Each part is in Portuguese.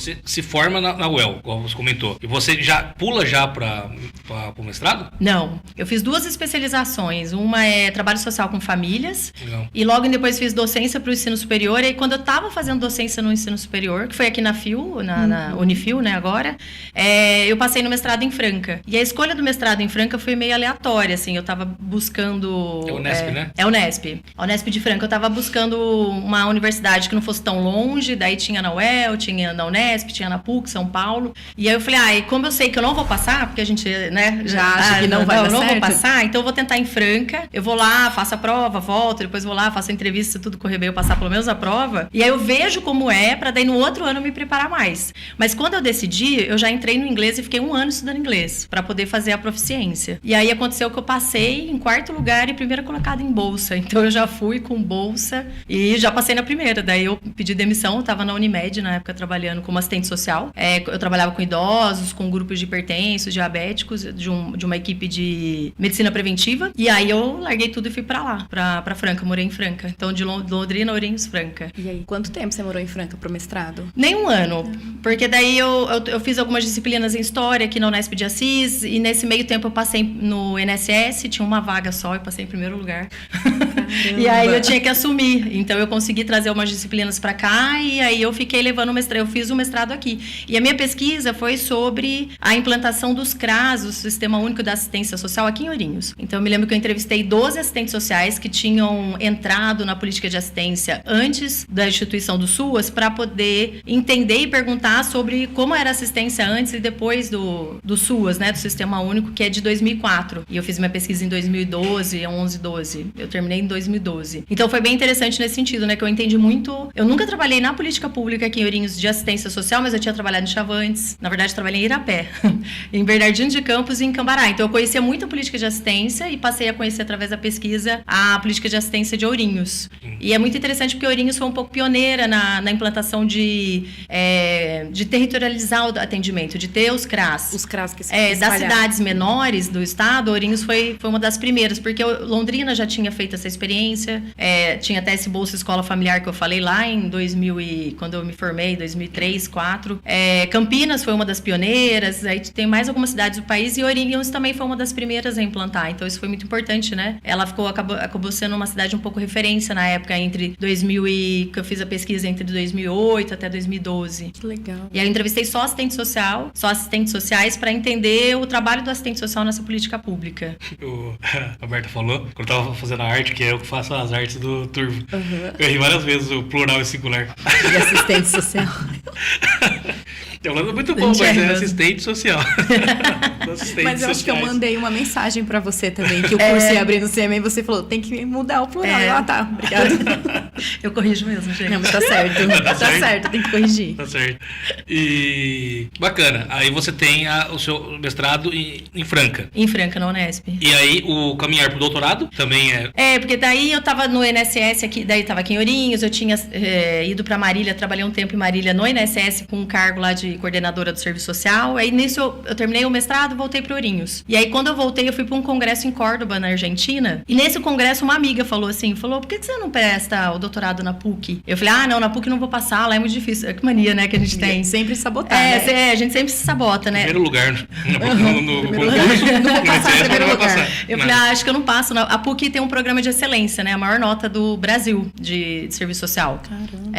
você se forma na UEL, como você comentou, e você já pula para o mestrado? Não, eu fiz 2 especializações. Uma é trabalho social com famílias. Legal. E logo depois fiz docência para o ensino superior. E aí, quando eu estava fazendo docência no ensino superior, que foi aqui na FIU, na Unifil, né, agora, eu passei no mestrado em Franca. E a escolha do mestrado em Franca foi meio aleatória, assim. Eu estava buscando... É o Unesp, né? É o Unesp. A Unesp de Franca. Eu estava buscando uma universidade que não fosse tão longe. Daí tinha na UEL, tinha na Unesp, tinha na PUC, São Paulo. E aí eu falei, e como eu sei que eu não vou passar, porque a gente, né, já acha que não vai dar certo, vou passar, então eu vou tentar em Franca. Eu vou lá, faço a prova, volto, depois vou lá, faço a entrevista, se tudo correr bem, eu passar pelo menos a prova. E aí eu vejo como é, pra daí no outro ano me preparar mais. Mas quando eu decidi, eu já entrei no inglês e fiquei 1 ano estudando inglês, pra poder fazer a proficiência. E aí aconteceu que eu passei em 4º lugar e primeira colocada em bolsa. Então eu já fui com bolsa e já passei na primeira. Daí eu pedi demissão, eu tava na Unimed na época trabalhando como assistente social. Eu trabalhava com idosos, com grupos de hipertensos, diabéticos, de uma equipe de medicina preventiva. E aí eu larguei tudo e fui pra lá, pra Franca. Morei em Franca. Então, de Londrina, Ourinhos, Franca. E aí, quanto tempo você morou em Franca pro mestrado? Nem 1 ano. Porque daí eu fiz algumas disciplinas em História aqui na Unesp de Assis. E nesse meio tempo eu passei no INSS. Tinha uma vaga só, eu passei em primeiro lugar. E aí eu tinha que assumir. Então, eu consegui trazer umas disciplinas pra cá. E aí eu fiquei levando o mestrado. Eu fiz o mestrado aqui. E a minha pesquisa foi sobre a implantação dos CRAS, o Sistema Único da Assistência Social, aqui em Ourinhos. Então, eu me lembro que eu entrevistei 12 assistentes sociais que tinham entrado na política de assistência antes da instituição do SUAS para poder entender e perguntar sobre como era a assistência antes e depois do SUAS, né, do Sistema Único, que é de 2004. E eu fiz minha pesquisa em 2012, 11, 12. Eu terminei em 2012. Então, foi bem interessante nesse sentido, né, que eu entendi muito... Eu nunca trabalhei na política pública aqui em Ourinhos de assistência social, mas eu tinha trabalhado em Chavantes. Na verdade, trabalhei em Irapé, em Bernardino de Campos e em Cambará. Então, eu conhecia muito a política de assistência e passei a conhecer, através da pesquisa, a política de assistência de Ourinhos. E é muito interessante porque Ourinhos foi um pouco pioneira na implantação de territorializar o atendimento, de ter os CRAS. Os CRAS que se das cidades menores do estado, Ourinhos foi uma das primeiras, porque Londrina já tinha feito essa experiência, tinha até esse Bolsa Escola Familiar que eu falei lá em 2000 quando eu me formei, 2003, 2004. Campinas foi uma das pioneiras, aí tem mais algumas cidades do país, e Ourinhos também foi uma das primeiras a implantar, então isso foi muito importante, né? Ela acabou sendo uma cidade um pouco referência na época, entre 2000 que eu fiz a pesquisa entre 2008 até 2012. Que legal. E aí eu entrevistei só assistentes sociais, para entender o trabalho do assistente social nessa política pública. A Berta falou, quando eu tava fazendo a arte, que é eu que faço as artes do Turvo. Eu ri várias vezes o plural e singular. De assistente social. É muito bom, mas é assistente social. Mas eu acho que eu mandei uma mensagem pra você também, que o curso ia abrir no CM e você falou, tem que mudar o plural. Tá, obrigada. Eu corrijo mesmo, gente. Não, mas tá certo. Tá certo, tem que corrigir. Tá certo. E bacana. Aí você tem o seu mestrado em Franca. Em Franca, na Unesp. E aí o caminhar pro doutorado também é... porque daí eu tava no INSS aqui, daí tava aqui em Ourinhos, eu tinha ido pra Marília, trabalhei um tempo em Marília no INSS com um cargo lá de coordenadora do serviço social. Aí nisso eu terminei o mestrado, voltei para Ourinhos. E aí quando eu voltei, eu fui para um congresso em Córdoba, na Argentina. E nesse congresso uma amiga falou, por que você não presta o doutorado na PUC? Eu falei, não, na PUC não vou passar, lá é muito difícil. Que mania, né, que a gente tem. Sempre sabotar, né? A gente sempre se sabota, né? Primeiro lugar. Não vou passar em primeiro lugar. Eu falei, acho que eu não passo. A PUC tem um programa de excelência, né? A maior nota do Brasil de serviço social. Caramba.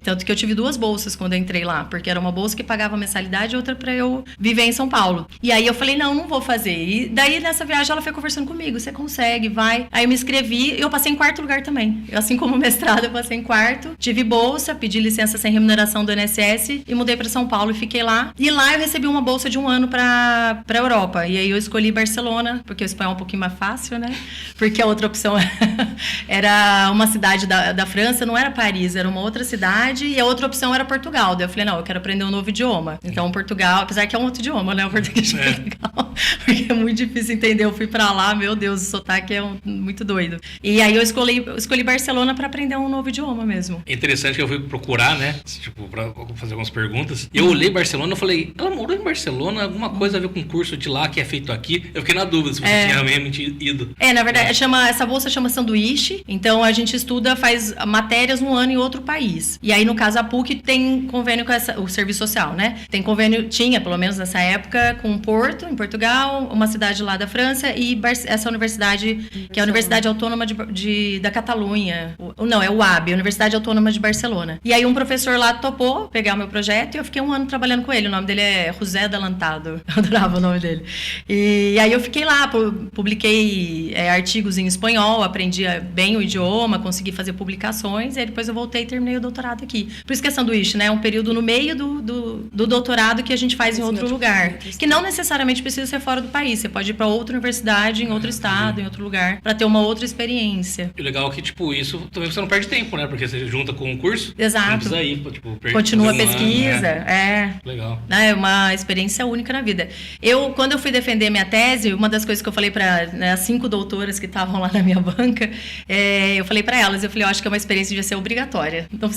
Tanto que eu tive 2 bolsas quando eu entrei lá, porque era uma bolsa que pagava mensalidade e outra pra eu viver em São Paulo. E aí eu falei, não vou fazer. E daí nessa viagem ela foi conversando comigo, você consegue, vai. Aí eu me inscrevi e eu passei em 4º lugar também. Assim como o mestrado, eu passei em 4º, tive bolsa, pedi licença sem remuneração do INSS e mudei pra São Paulo e fiquei lá. E lá eu recebi uma bolsa de 1 ano pra Europa. E aí eu escolhi Barcelona, porque o espanhol é um pouquinho mais fácil, né? Porque a outra opção era uma cidade da França, não era Paris, era uma outra cidade, e a outra opção era Portugal. Daí eu falei, eu quero aprender um novo idioma. idioma. Então, Portugal, apesar que é um outro idioma, né? O português de Portugal, porque é muito difícil entender. Eu fui pra lá, meu Deus, o sotaque é muito doido. E aí eu escolhi Barcelona pra aprender um novo idioma mesmo. É interessante que eu fui procurar, né? Tipo, pra fazer algumas perguntas. E eu olhei Barcelona e falei, ela morou em Barcelona? Alguma coisa a ver com o curso de lá que é feito aqui? Eu fiquei na dúvida se você tinha realmente ido. Na verdade, essa bolsa chama sanduíche. Então, a gente estuda, faz matérias um ano em outro país. E aí, no caso, a PUC tem convênio com o serviço social, né? Tem convênio, tinha, pelo menos nessa época, com Porto, em Portugal, uma cidade lá da França, e essa universidade, que é a Universidade Autônoma da Catalunha. Não, é o UAB, Universidade Autônoma de Barcelona. E aí, um professor lá topou pegar o meu projeto e eu fiquei um ano trabalhando com ele. O nome dele é José Adelantado. Eu adorava o nome dele. E aí, eu fiquei lá, publiquei artigos em espanhol, aprendi bem o idioma, consegui fazer publicações, e aí depois eu voltei e terminei o doutorado aqui. Por isso que é sanduíche, né? É um período no meio do doutorado que a gente faz em outro lugar. Que não necessariamente precisa ser fora do país. Você pode ir para outra universidade, em outro estado, em outro lugar, para ter uma outra experiência. E o legal é que, tipo, isso também você não perde tempo, né? Porque você junta com o curso. Exato. Não precisa ir, tipo, continua a pesquisa. Ano, né? Legal. É uma experiência única na vida. Quando eu fui defender minha tese, uma das coisas que eu falei para as 5 doutoras que estavam lá na minha banca, eu falei para elas, eu acho que é uma experiência que devia ser obrigatória. Então,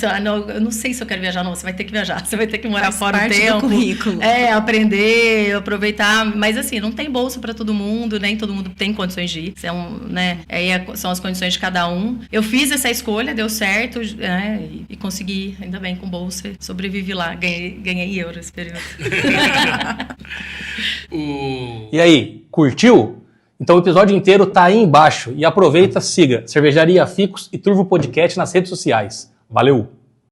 eu não sei se eu quero viajar, não. Você vai ter que viajar. Você vai ter que morar fora um tempo. Do currículo. Aprender, aproveitar. Mas, assim, não tem bolsa para todo mundo, nem todo mundo tem condições de ir. Né? São as condições de cada um. Eu fiz essa escolha, deu certo, né? E consegui, ainda bem, com bolsa. Sobrevivi lá. Ganhei euros esse período. E aí, curtiu? Então o episódio inteiro tá aí embaixo. E aproveita, siga Cervejaria Ficus e Turvo Podcast nas redes sociais. Valeu!